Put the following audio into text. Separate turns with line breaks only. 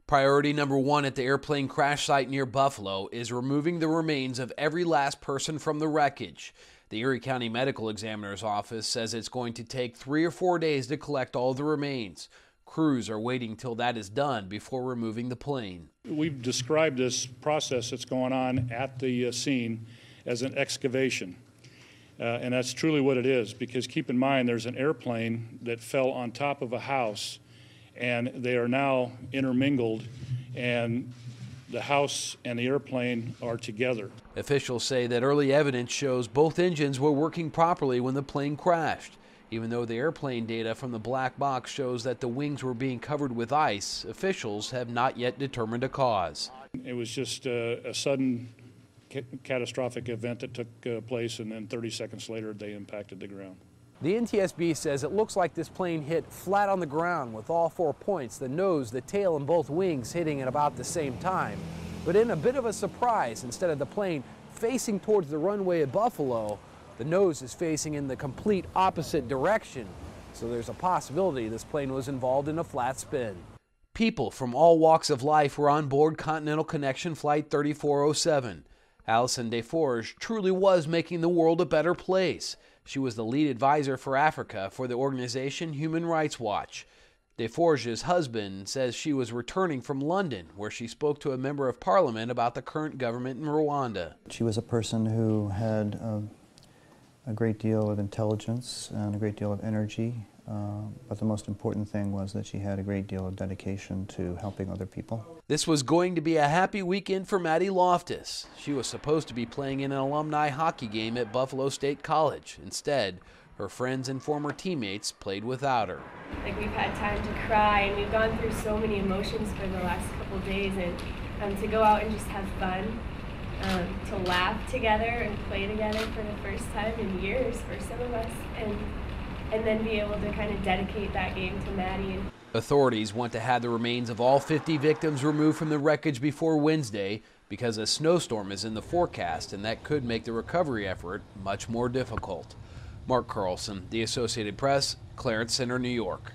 Priority number one at the airplane crash site near Buffalo is removing the remains of every last person from the wreckage. The Erie County Medical Examiner's Office says it's going to take 3 or 4 days to collect all the remains. Crews are waiting till that is done before removing the plane.
We've described this process that's going on at the scene as an excavation. And that's truly what it is, because keep in mind there's an airplane that fell on top of a house, and they are now intermingled, and the house and the airplane are together.
Officials say that early evidence shows both engines were working properly when the plane crashed. Even though the airplane data from the black box shows that the wings were being covered with ice, officials have not yet determined a cause.
It was just a sudden catastrophic event that took place, and then 30 seconds later they impacted the ground.
The NTSB says it looks like this plane hit flat on the ground with all 4 points, the nose, the tail, and both wings hitting at about the same time. But in a bit of a surprise, instead of the plane facing towards the runway at Buffalo, the nose is facing in the complete opposite direction. So there's a possibility this plane was involved in a flat spin. People from all walks of life were on board Continental Connection Flight 3407. Alison Desforges truly was making the world a better place. She was the lead advisor for Africa for the organization Human Rights Watch. Desforges' husband says she was returning from London, where she spoke to a member of parliament about the current government in Rwanda.
She was a person who had a great deal of intelligence and a great deal of energy, but the most important thing was that she had a great deal of dedication to helping other people.
This was going to be a happy weekend for Maddie Loftus. She was supposed to be playing in an alumni hockey game at Buffalo State College. Instead, her friends and former teammates played without her.
Like, we've had time to cry, and we've gone through so many emotions for the last couple days, and to go out and just have fun, to laugh together and play together for the first time in years for some of us, and then be able to kind of dedicate that game to Maddie.
Authorities want to have the remains of all 50 victims removed from the wreckage before Wednesday because a snowstorm is in the forecast, and that could make the recovery effort much more difficult. Mark Carlson, The Associated Press, Clarence Center, New York.